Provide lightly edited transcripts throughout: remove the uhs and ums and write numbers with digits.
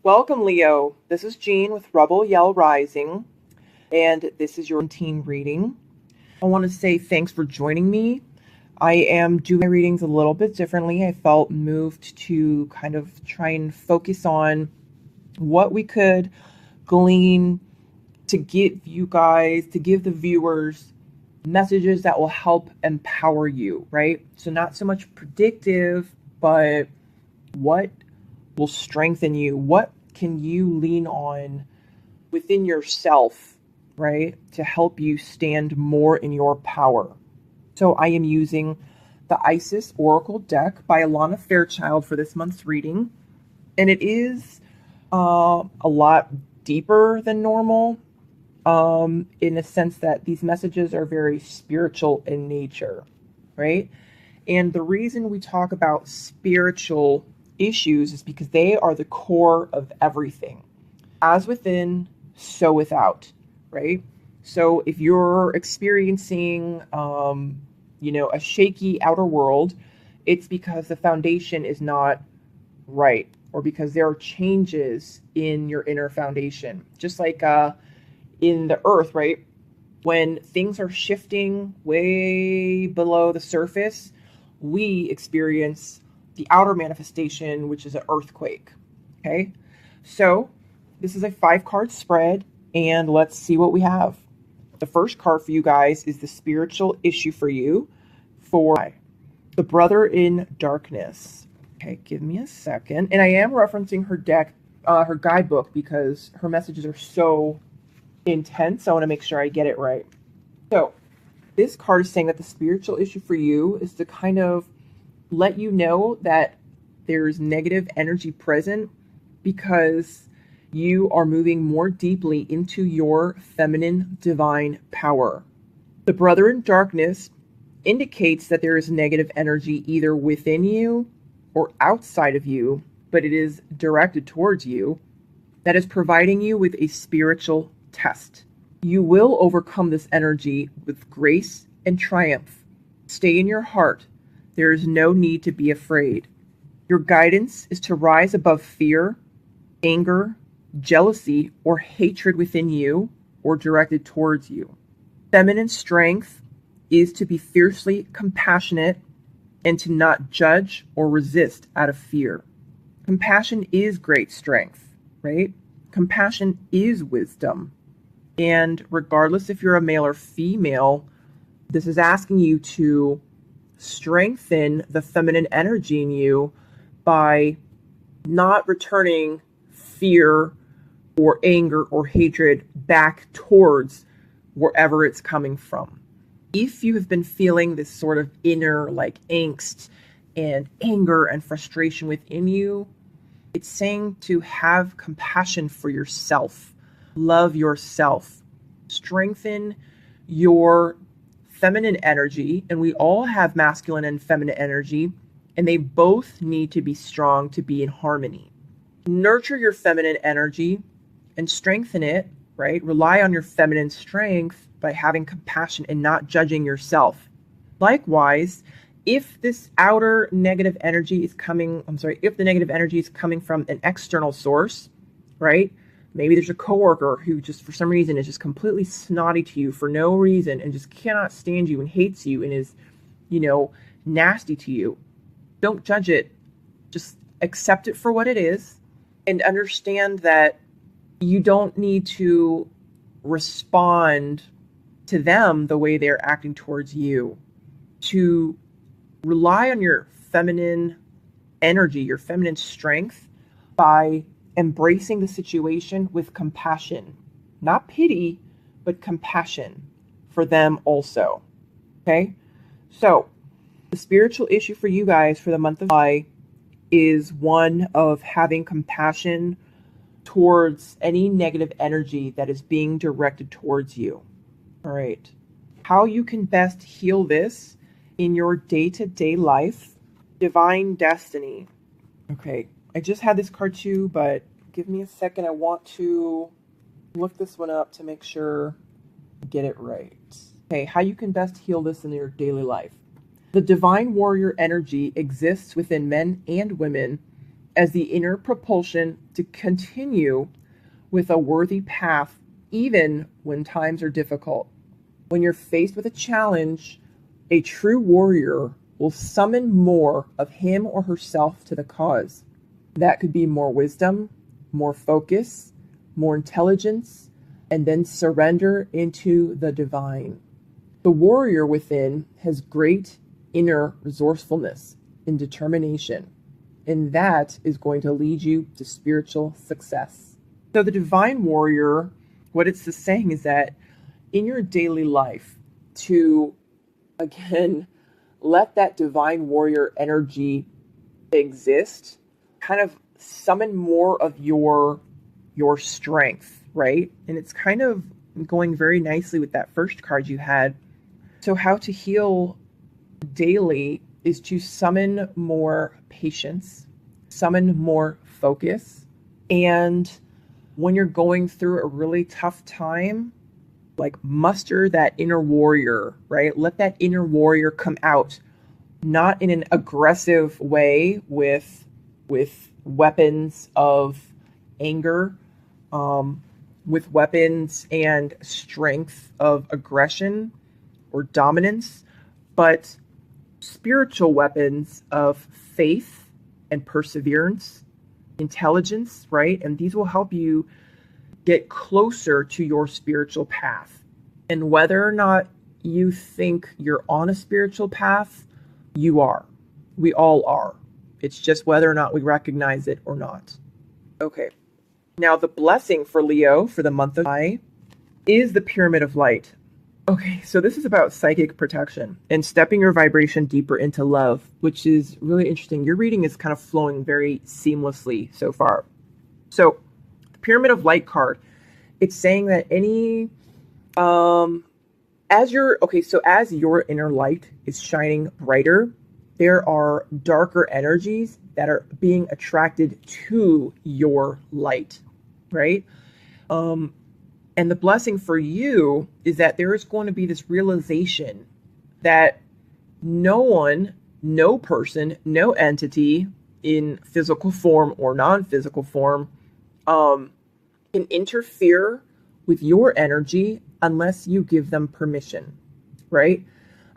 Welcome, Leo. This is Jean with Rebel Yell Rising, and this is your team reading. I want to say thanks for joining me. I am doing my readings a little bit differently. I felt moved to kind of try and focus on what we could glean to give you guys, to give the viewers messages that will help empower you, right? So not so much predictive, but what will strengthen you? What can you lean on within yourself, right, to help you stand more in your power? So I am using the Isis Oracle deck by Alana Fairchild for this month's reading, and it is a lot deeper than normal in a sense that these messages are very spiritual in nature, right? And the reason we talk about spiritual issues is because they are the core of everything. As within, so without, right? So if you're experiencing, a shaky outer world, it's because the foundation is not right, or because there are changes in your inner foundation. Just like in the earth, right? When things are shifting way below the surface, we experience the outer manifestation, which is an earthquake. Okay, so this is a 5-card spread, and let's see what we have. The first card for you guys is the spiritual issue for you, for the brother in darkness. Okay, give me a second. And I am referencing her deck, her guidebook, because her messages are so intense. I want to make sure I get it right. So this card is saying that the spiritual issue for you is to kind of let you know that there's negative energy present because you are moving more deeply into your feminine divine power. The brother in darkness indicates that there is negative energy either within you or outside of you, but it is directed towards you, that is providing you with a spiritual test. You will overcome this energy with grace and triumph. Stay in your heart. There is no need to be afraid. Your guidance is to rise above fear, anger, jealousy, or hatred within you or directed towards you. Feminine strength is to be fiercely compassionate and to not judge or resist out of fear. Compassion is great strength, right? Compassion is wisdom. And regardless if you're a male or female, this is asking you to strengthen the feminine energy in you by not returning fear or anger or hatred back towards wherever it's coming from. If you have been feeling this sort of inner angst and anger and frustration within you, it's saying to have compassion for yourself, love yourself, strengthen your feminine energy, and we all have masculine and feminine energy, and they both need to be strong to be in harmony. Nurture your feminine energy and strengthen it, right? Rely on your feminine strength by having compassion and not judging yourself. Likewise, if this outer negative energy is if the negative energy is coming from an external source, right? Maybe there's a coworker who just for some reason is just completely snotty to you for no reason and just cannot stand you and hates you and is, nasty to you. Don't judge it. Just accept it for what it is and understand that you don't need to respond to them the way they're acting towards you. To rely on your feminine energy, your feminine strength by embracing the situation with compassion, not pity, but compassion for them also. Okay? So, the spiritual issue for you guys for the month of July is one of having compassion towards any negative energy that is being directed towards you. All right. How you can best heal this in your day-to-day life. Divine Destiny. Okay. I just had this card too, but give me a second. I want to look this one up to make sure I get it right. Okay, how you can best heal this in your daily life. The divine warrior energy exists within men and women as the inner propulsion to continue with a worthy path, even when times are difficult. When you're faced with a challenge, a true warrior will summon more of him or herself to the cause. That could be more wisdom, more focus, more intelligence, and then surrender into the divine. The warrior within has great inner resourcefulness and determination, and that is going to lead you to spiritual success. So the divine warrior, what it's saying is that in your daily life, to, again, let that divine warrior energy exist, kind of summon more of your strength, right? And it's kind of going very nicely with that first card you had. So how to heal daily is to summon more patience, summon more focus, and when you're going through a really tough time, like muster that inner warrior, right? Let that inner warrior come out, not in an aggressive way with weapons of anger, with weapons and strength of aggression or dominance, but spiritual weapons of faith and perseverance, intelligence, right? And these will help you get closer to your spiritual path. And whether or not you think you're on a spiritual path, you are. We all are. It's just whether or not we recognize it or not. Okay. Now, the blessing for Leo for the month of July is the Pyramid of Light. Okay, so this is about psychic protection and stepping your vibration deeper into love, which is really interesting. Your reading is kind of flowing very seamlessly so far. So, the Pyramid of Light card, it's saying that as your inner light is shining brighter, there are darker energies that are being attracted to your light, right? And the blessing for you is that there is going to be this realization that no one, no person, no entity in physical form or non-physical form can interfere with your energy unless you give them permission, right?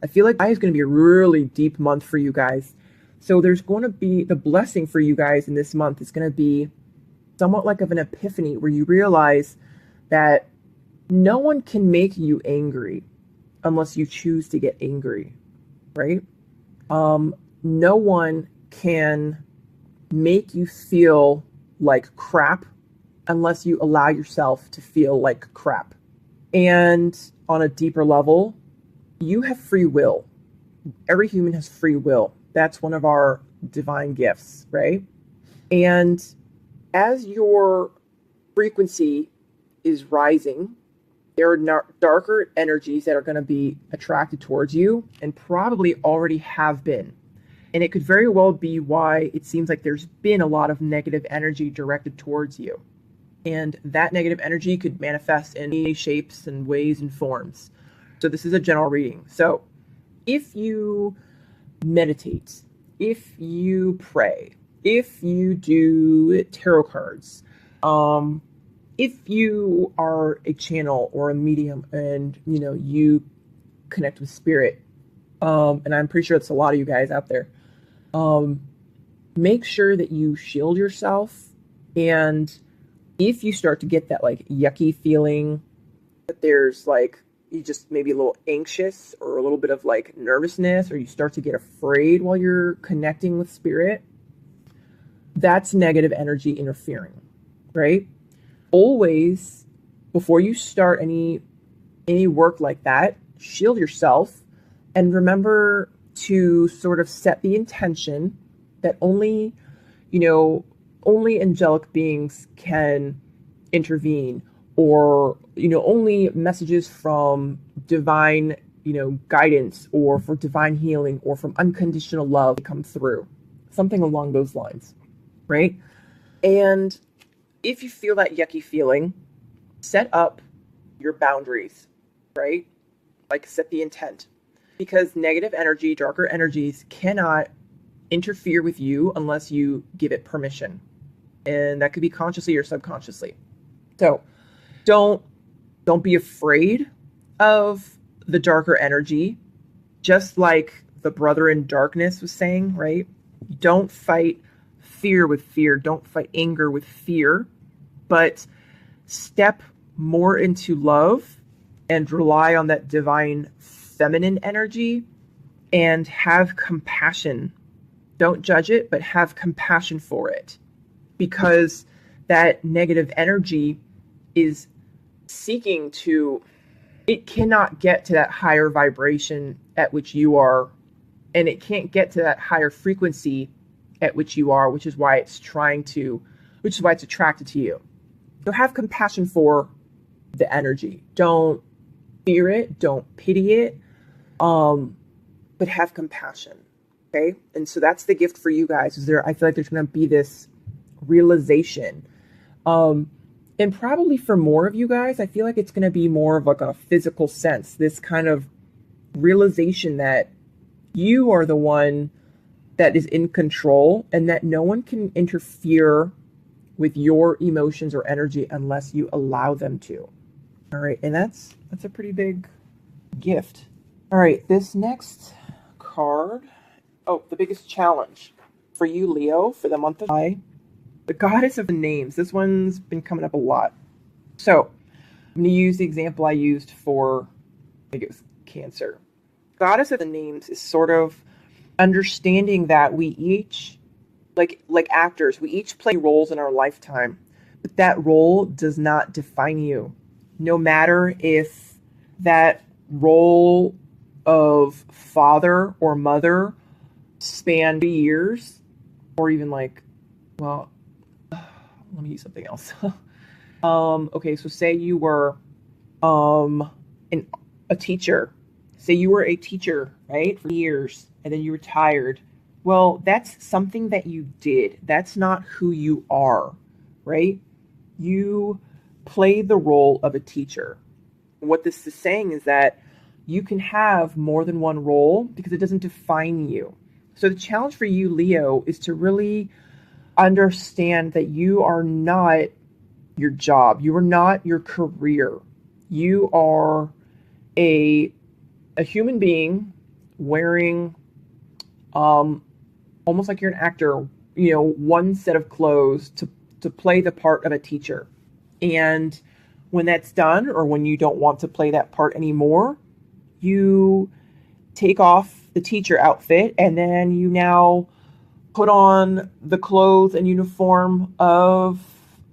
I feel like July is going to be a really deep month for you guys. So there's going to be the blessing for you guys in this month is going to be somewhat like of an epiphany where you realize that no one can make you angry unless you choose to get angry, right? No one can make you feel like crap unless you allow yourself to feel like crap. And on a deeper level, you have free will. Every human has free will. That's one of our divine gifts, right? And as your frequency is rising, there are darker energies that are going to be attracted towards you and probably already have been. And it could very well be why it seems like there's been a lot of negative energy directed towards you. And that negative energy could manifest in many shapes and ways and forms. So this is a general reading. So if you meditate, if you pray, if you do tarot cards, if you are a channel or a medium and, you connect with spirit, and I'm pretty sure it's a lot of you guys out there, make sure that you shield yourself. And if you start to get that like yucky feeling that there's like, you just maybe a little anxious or a little bit of like nervousness, or you start to get afraid while you're connecting with spirit, that's negative energy interfering, right? Always, before you start any work like that, shield yourself and remember to sort of set the intention that only angelic beings can intervene, or, only messages from divine, guidance or for divine healing or from unconditional love come through. Something along those lines, right? And if you feel that yucky feeling, set up your boundaries, right? Like set the intent. Because negative energy, darker energies cannot interfere with you unless you give it permission. And that could be consciously or subconsciously. So don't be afraid of the darker energy. Just like the brother in darkness was saying, right? Don't fight fear with fear. Don't fight anger with fear, but step more into love and rely on that divine feminine energy and have compassion. Don't judge it, but have compassion for it, because that negative energy is seeking to, it cannot get to that higher vibration at which you are, and it can't get to that higher frequency at which you are, which is why it's attracted to you. So have compassion for the energy. Don't fear it, don't pity it, but have compassion. Okay? And so that's the gift for you guys. I feel like there's going to be this realization. And probably for more of you guys, I feel like it's going to be more of like a physical sense, this kind of realization that you are the one that is in control and that no one can interfere with your emotions or energy unless you allow them to. All right. And that's a pretty big gift. All right. This next card. Oh, the biggest challenge for you, Leo, for the month of July. The goddess of the names. This one's been coming up a lot. So I'm going to use the example I used for, I think it was Cancer. Goddess of the names is sort of understanding that we each, like actors, we each play roles in our lifetime, but that role does not define you. No matter if that role of father or mother spanned years, or even like, well, let me use something else. Okay, so say you were a teacher. Say you were a teacher, right, for years, and then you retired. Well, that's something that you did. That's not who you are, right? You play the role of a teacher. And what this is saying is that you can have more than one role because it doesn't define you. So the challenge for you, Leo, is to really understand that you are not your job. You are not your career. You are a human being wearing almost like you're an actor, one set of clothes to play the part of a teacher. And when that's done, or when you don't want to play that part anymore, you take off the teacher outfit and then you now put on the clothes and uniform of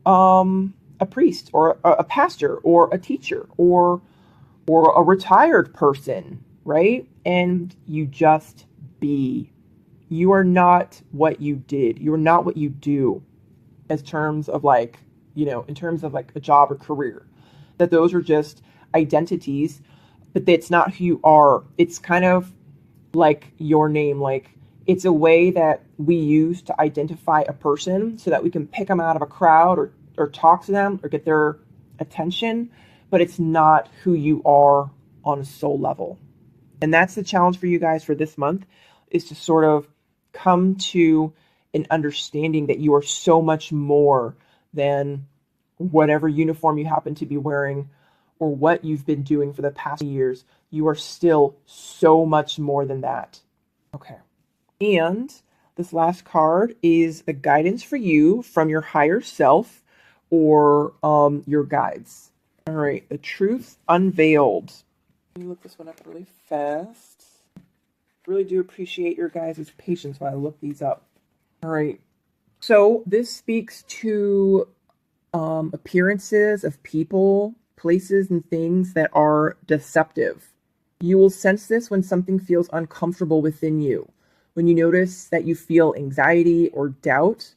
a priest or a pastor or a teacher or a retired person, right? And you just be. You are not what you did. You are not what you do in terms of in terms of like a job or career. That those are just identities, but it's not who you are. It's kind of like your name. Like it's a way that we use to identify a person so that we can pick them out of a crowd or talk to them or get their attention, but it's not who you are on a soul level. And that's the challenge for you guys for this month, is to sort of come to an understanding that you are so much more than whatever uniform you happen to be wearing or what you've been doing for the past years. You are still so much more than that. Okay. And this last card is a guidance for you from your higher self or your guides. All right. The Truth Unveiled. Let me look this one up really fast. Really do appreciate your guys' patience while I look these up. All right. So this speaks to appearances of people, places, and things that are deceptive. You will sense this when something feels uncomfortable within you. When you notice that you feel anxiety or doubt,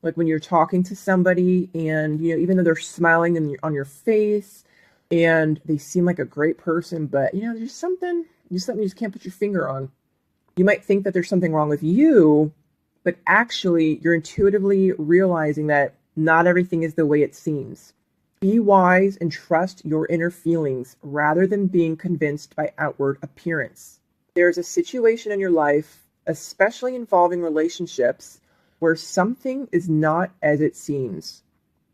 like when you're talking to somebody and, even though they're smiling on your face and they seem like a great person, but, there's something you just can't put your finger on. You might think that there's something wrong with you, but actually you're intuitively realizing that not everything is the way it seems. Be wise and trust your inner feelings rather than being convinced by outward appearance. There's a situation in your life especially involving relationships where something is not as it seems.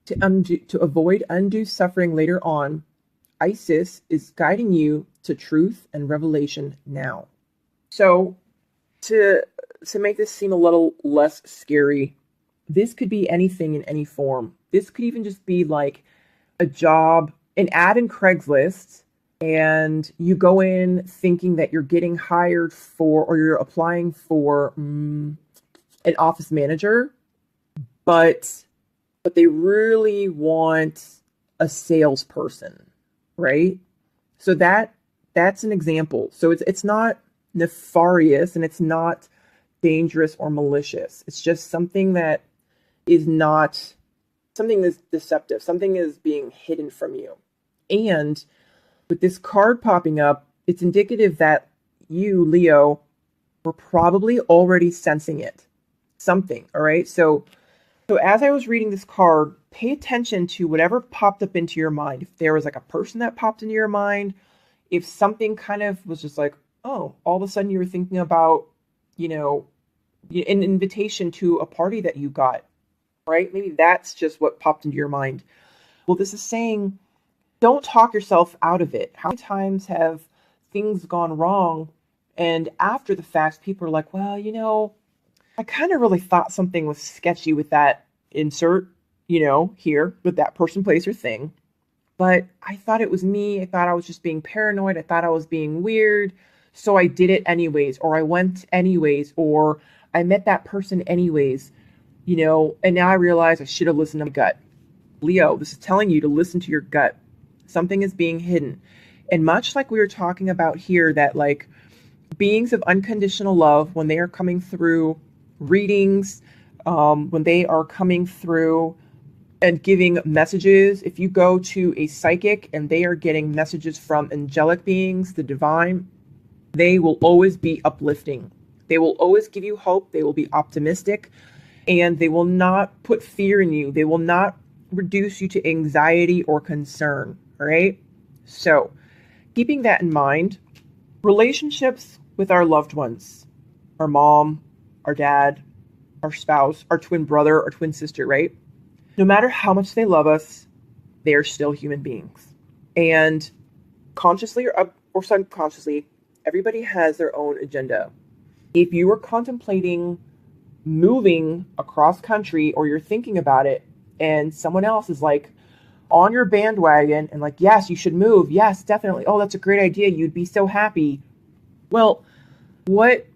To avoid undue suffering later on, Isis is guiding you to truth and revelation now. So, to make this seem a little less scary, this could be anything in any form. This could even just be like a job, an ad in Craigslist, and you go in thinking that you're getting hired for, or you're applying for an office manager, but they really want a salesperson, right? So that's an example. So it's not nefarious and it's not dangerous or malicious. It's just something that is not, something that's deceptive. Something is being hidden from you. And with this card popping up, it's indicative that you, Leo, were probably already sensing it. Something, all right? So as I was reading this card, pay attention to whatever popped up into your mind. If there was like a person that popped into your mind, if something kind of was just like, oh, all of a sudden you were thinking about, an invitation to a party that you got, right? Maybe that's just what popped into your mind. Well, this is saying, don't talk yourself out of it. How many times have things gone wrong, and after the fact, people are like, well, I kind of really thought something was sketchy with that insert, here with that person, place, or thing. But I thought it was me. I thought I was just being paranoid. I thought I was being weird. So I did it anyways, or I went anyways, or I met that person anyways, and now I realize I should have listened to my gut. Leo, this is telling you to listen to your gut. Something is being hidden. And much like we were talking about here, that like beings of unconditional love, when they are coming through readings, when they are coming through and giving messages, if you go to a psychic and they are getting messages from angelic beings, the divine, they will always be uplifting. They will always give you hope. They will be optimistic, and they will not put fear in you. They will not reduce you to anxiety or concern. All right. So keeping that in mind, relationships with our loved ones, our mom, our dad, our spouse, our twin brother, our twin sister, right? No matter how much they love us, they are still human beings. And consciously or subconsciously, everybody has their own agenda. If you are contemplating moving across country, or you're thinking about it, and someone else is like on your bandwagon and like, yes, you should move. Yes, definitely. Oh, that's a great idea. You'd be so happy. Well, what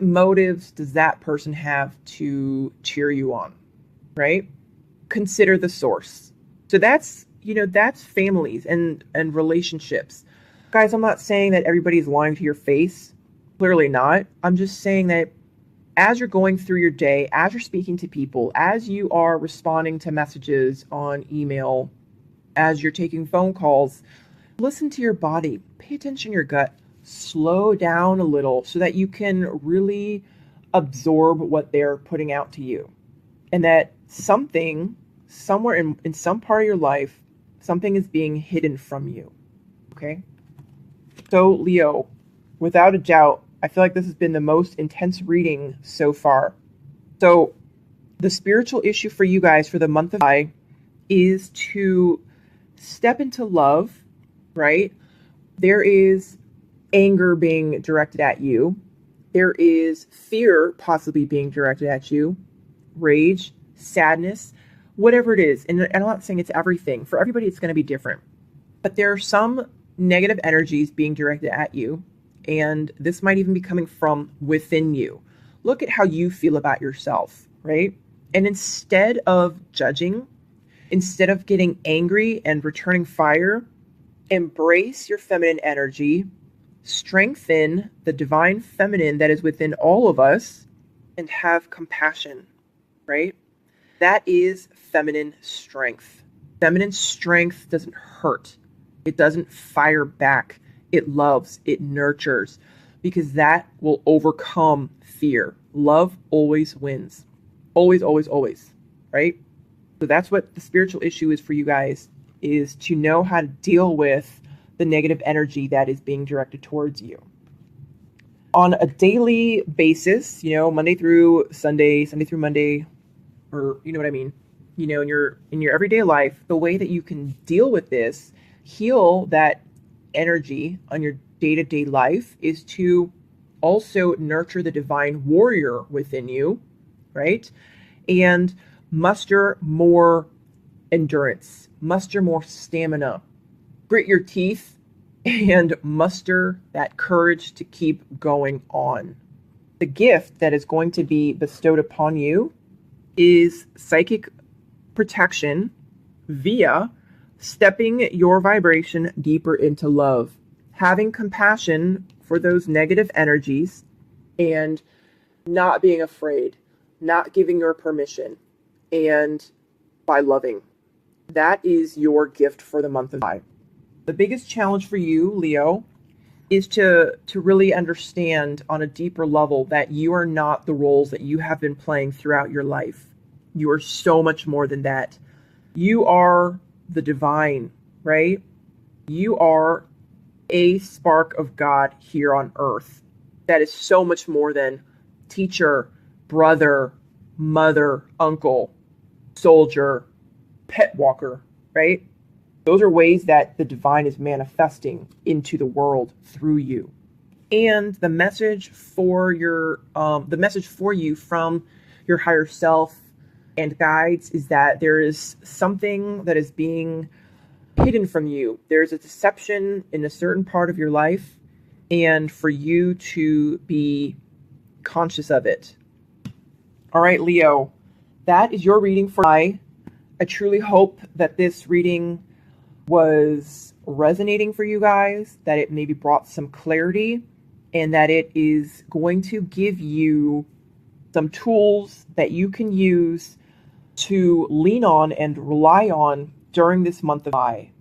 motives does that person have to cheer you on, right? Consider the source. So that's families and relationships. Guys, I'm not saying that everybody's lying to your face. Clearly not. I'm just saying that as you're going through your day, as you're speaking to people, as you are responding to messages on email, as you're taking phone calls, listen to your body, pay attention to your gut, slow down a little so that you can really absorb what they're putting out to you. And that something, somewhere in some part of your life, something is being hidden from you. Okay? So, Leo, without a doubt, I feel like this has been the most intense reading so far. So the spiritual issue for you guys for the month of July is to step into love, right? There is anger being directed at you. There is fear possibly being directed at you, rage, sadness, whatever it is. And I'm not saying it's everything. For everybody, it's going to be different. But there are some negative energies being directed at you. And this might even be coming from within you. Look at how you feel about yourself, right? And instead of judging, instead of getting angry and returning fire, embrace your feminine energy, strengthen the divine feminine that is within all of us, and have compassion, right? That is feminine strength. Feminine strength doesn't hurt. It doesn't fire back. It loves, it nurtures, because that will overcome fear. Love always wins. Always, always, always, right? So that's what the spiritual issue is for you guys, is to know how to deal with the negative energy that is being directed towards you. on a daily basis, Monday through Sunday, Sunday through Monday, or you know what I mean, in your everyday life, the way that you can deal with this, heal that energy on your day-to-day life, is to also nurture the divine warrior within you, right? And muster more endurance, muster more stamina, grit your teeth, and muster that courage to keep going on. The gift that is going to be bestowed upon you is psychic protection via stepping your vibration deeper into love, having compassion for those negative energies, and not being afraid, not giving your permission, and by loving. That is your gift for the month of July. The biggest challenge for you, Leo, is to really understand on a deeper level that you are not the roles that you have been playing throughout your life. You are so much more than that. You are the divine, right? You are a spark of God here on earth. That is so much more than teacher, brother, mother, uncle, soldier, pet walker, right? Those are ways that the divine is manifesting into the world through you. And the message for you from your higher self and guides is that there is something that is being hidden from you. There's a deception in a certain part of your life, and for you to be conscious of it. All right, Leo, that is your reading for July. I truly hope that this reading was resonating for you guys, that it maybe brought some clarity, and that it is going to give you some tools that you can use to lean on and rely on during this month of July.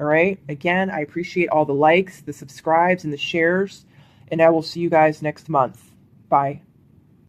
All right. Again, I appreciate all the likes, the subscribes, and the shares, and I will see you guys next month. Bye.